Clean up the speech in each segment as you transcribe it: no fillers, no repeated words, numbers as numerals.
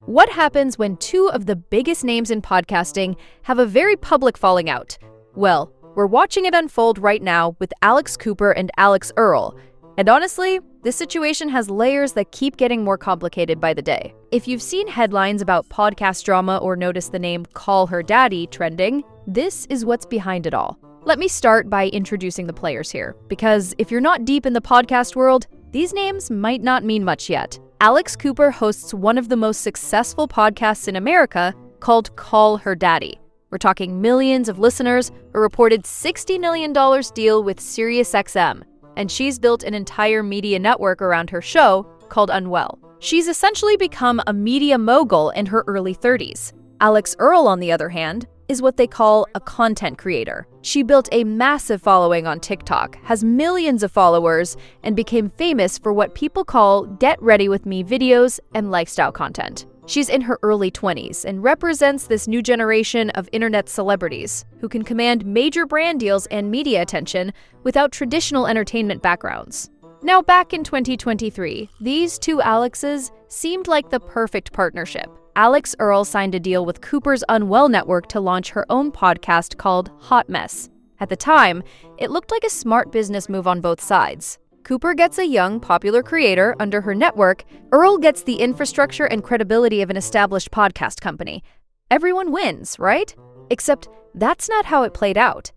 What happens when two of the biggest names in podcasting have a very public falling out? Well, we're watching it unfold right now with Alex Cooper and Alex Earl. And honestly, this situation has layers that keep getting more complicated by the day. If you've seen headlines about podcast drama or noticed the name Call Her Daddy trending, this is what's behind it all. Let me start by introducing the players here, because if you're not deep in the podcast world, these names might not mean much yet. Alex Cooper hosts one of the most successful podcasts in America called Call Her Daddy. We're talking millions of listeners, a reported $60 million deal with SiriusXM, and she's built an entire media network around her show called Unwell. She's essentially become a media mogul in her early 30s. Alex Earl, on the other hand, is what they call a content creator. She built a massive following on TikTok, has millions of followers, and became famous for what people call get ready with me videos and lifestyle content. She's in her early 20s and represents this new generation of internet celebrities who can command major brand deals and media attention without traditional entertainment backgrounds. Now, back in 2023, these two Alexes seemed like the perfect partnership. Alex Earl signed a deal with Cooper's Unwell network to launch her own podcast called Hot Mess. At the time, it looked like a smart business move on both sides. Cooper gets a young, popular creator under her network. Earl gets the infrastructure and credibility of an established podcast company. Everyone wins, right? Except that's not how it played out.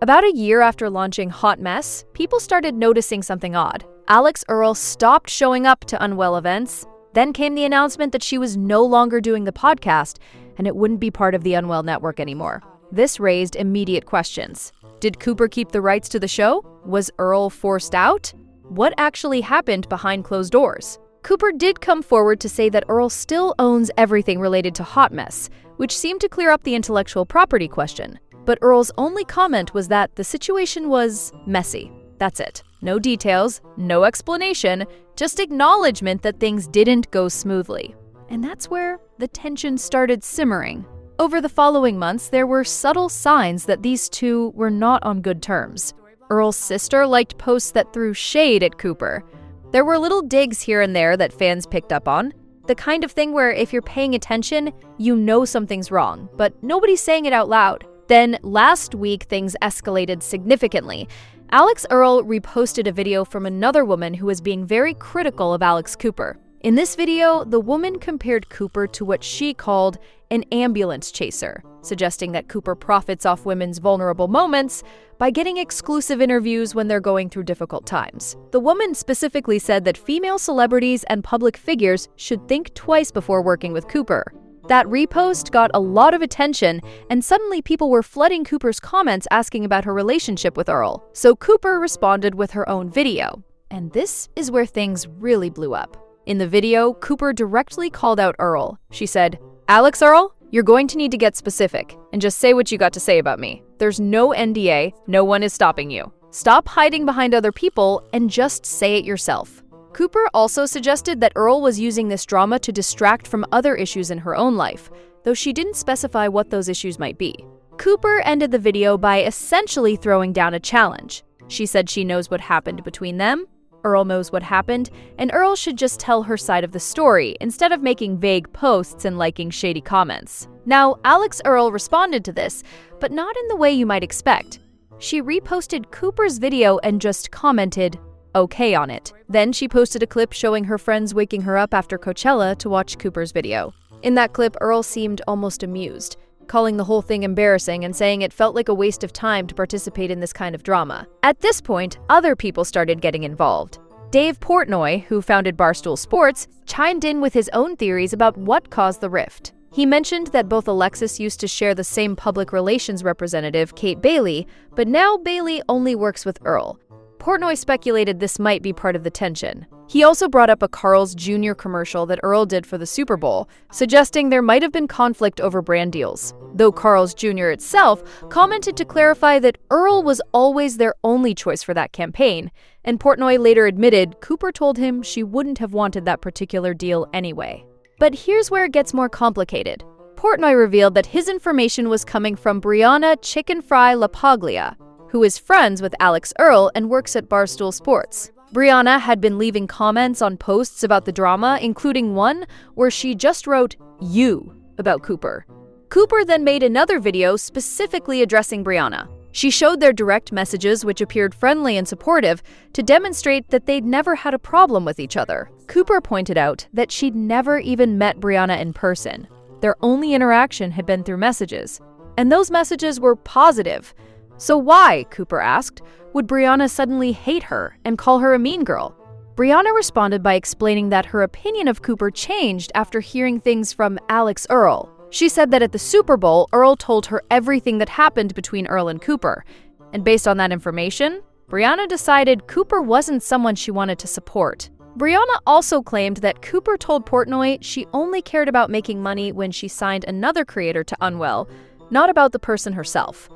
About a year after launching Hot Mess, people started noticing something odd. Alex Earl stopped showing up to Unwell events. Then came the announcement that she was no longer doing the podcast, and it wouldn't be part of the Unwell network anymore. This raised immediate questions. Did Cooper keep the rights to the show? Was Earl forced out? What actually happened behind closed doors? Cooper did come forward to say that Earl still owns everything related to Hot Mess, which seemed to clear up the intellectual property question. But Earl's only comment was that the situation was messy. That's it. No details, no explanation, just acknowledgement that things didn't go smoothly. And that's where the tension started simmering. Over the following months, there were subtle signs that these two were not on good terms. Earl's sister liked posts that threw shade at Cooper. There were little digs here and there that fans picked up on. The kind of thing where if you're paying attention, you know something's wrong, but nobody's saying it out loud. Then last week, things escalated significantly. Alex Earl reposted a video from another woman who was being very critical of Alex Cooper. In this video, the woman compared Cooper to what she called an ambulance chaser, suggesting that Cooper profits off women's vulnerable moments by getting exclusive interviews when they're going through difficult times. The woman specifically said that female celebrities and public figures should think twice before working with Cooper. That repost got a lot of attention, and suddenly people were flooding Cooper's comments asking about her relationship with Earl. So Cooper responded with her own video. And this is where things really blew up. In the video, Cooper directly called out Earl. She said, "Alex Earl, you're going to need to get specific and just say what you got to say about me. There's no NDA, no one is stopping you. Stop hiding behind other people and just say it yourself." Cooper also suggested that Earl was using this drama to distract from other issues in her own life, though she didn't specify what those issues might be. Cooper ended the video by essentially throwing down a challenge. She said she knows what happened between them, Earl knows what happened, and Earl should just tell her side of the story instead of making vague posts and liking shady comments. Now, Alex Earl responded to this, but not in the way you might expect. She reposted Cooper's video and just commented, "okay" on it. Then she posted a clip showing her friends waking her up after Coachella to watch Cooper's video. In that clip, Earl seemed almost amused, calling the whole thing embarrassing and saying it felt like a waste of time to participate in this kind of drama. At this point, other people started getting involved. Dave Portnoy, who founded Barstool Sports, chimed in with his own theories about what caused the rift. He mentioned that both Alexis used to share the same public relations representative, Kate Bailey, but now Bailey only works with Earl. Portnoy speculated this might be part of the tension. He also brought up a Carl's Jr. commercial that Earl did for the Super Bowl, suggesting there might have been conflict over brand deals. Though Carl's Jr. itself commented to clarify that Earl was always their only choice for that campaign, and Portnoy later admitted Cooper told him she wouldn't have wanted that particular deal anyway. But here's where it gets more complicated. Portnoy revealed that his information was coming from Brianna Chicken Fry LaPaglia, who is friends with Alex Earl and works at Barstool Sports. Brianna had been leaving comments on posts about the drama, including one where she just wrote, you about Cooper. Cooper then made another video specifically addressing Brianna. She showed their direct messages, which appeared friendly and supportive, to demonstrate that they'd never had a problem with each other. Cooper pointed out that she'd never even met Brianna in person. Their only interaction had been through messages. And those messages were positive. So why, Cooper asked, would Brianna suddenly hate her and call her a mean girl? Brianna responded by explaining that her opinion of Cooper changed after hearing things from Earl. She said that at the Super Bowl, Earl told her everything that happened between Earl and Cooper. And based on that information, Brianna decided Cooper wasn't someone she wanted to support. Brianna also claimed that Cooper told Portnoy she only cared about making money when she signed another creator to Unwell, not about the person herself.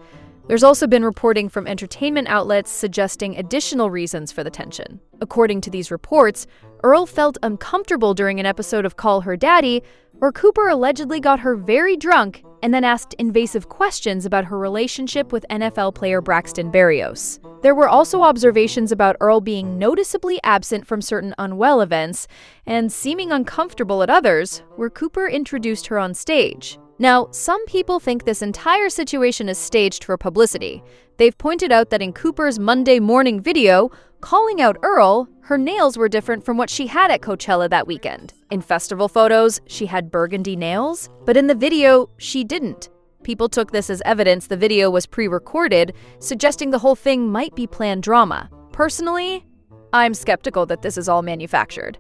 There's also been reporting from entertainment outlets suggesting additional reasons for the tension. According to these reports, Earl felt uncomfortable during an episode of Call Her Daddy, where Cooper allegedly got her very drunk and then asked invasive questions about her relationship with NFL player Braxton Berrios. There were also observations about Earl being noticeably absent from certain Unwell events and seeming uncomfortable at others, where Cooper introduced her on stage. Now, some people think this entire situation is staged for publicity. They've pointed out that in Cooper's Monday morning video, calling out Earl, her nails were different from what she had at Coachella that weekend. In festival photos, she had burgundy nails, but in the video, she didn't. People took this as evidence the video was pre-recorded, suggesting the whole thing might be planned drama. Personally, I'm skeptical that this is all manufactured.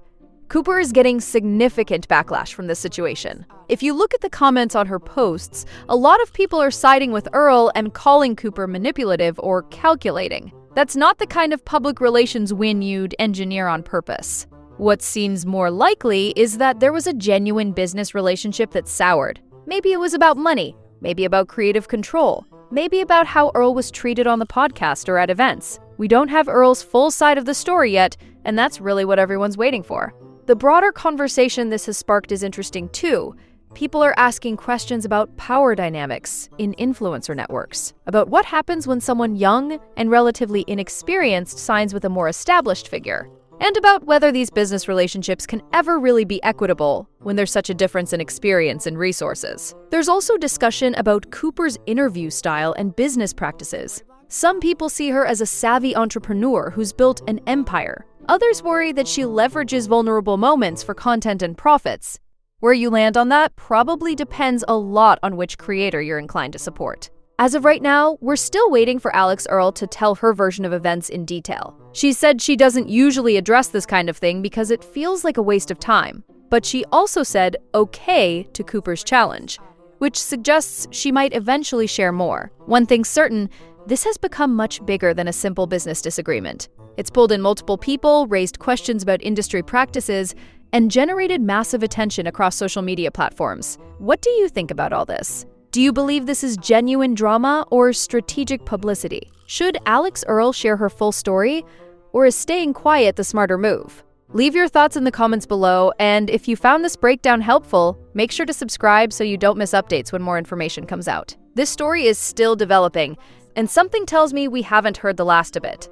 Cooper is getting significant backlash from this situation. If you look at the comments on her posts, a lot of people are siding with Earl and calling Cooper manipulative or calculating. That's not the kind of public relations win you'd engineer on purpose. What seems more likely is that there was a genuine business relationship that soured. Maybe it was about money, maybe about creative control, maybe about how Earl was treated on the podcast or at events. We don't have Earl's full side of the story yet, and that's really what everyone's waiting for. The broader conversation this has sparked is interesting too. People are asking questions about power dynamics in influencer networks, about what happens when someone young and relatively inexperienced signs with a more established figure, and about whether these business relationships can ever really be equitable when there's such a difference in experience and resources. There's also discussion about Cooper's interview style and business practices. Some people see her as a savvy entrepreneur who's built an empire. Others worry that she leverages vulnerable moments for content and profits. Where you land on that probably depends a lot on which creator you're inclined to support. As of right now, we're still waiting for Earl to tell her version of events in detail. She said she doesn't usually address this kind of thing because it feels like a waste of time. But she also said okay to Cooper's challenge, which suggests she might eventually share more. One thing's certain, this has become much bigger than a simple business disagreement. It's pulled in multiple people, raised questions about industry practices, and generated massive attention across social media platforms. What do you think about all this? Do you believe this is genuine drama or strategic publicity? Should Earl share her full story, or is staying quiet the smarter move? Leave your thoughts in the comments below, and if you found this breakdown helpful, make sure to subscribe so you don't miss updates when more information comes out. This story is still developing, and something tells me we haven't heard the last of it.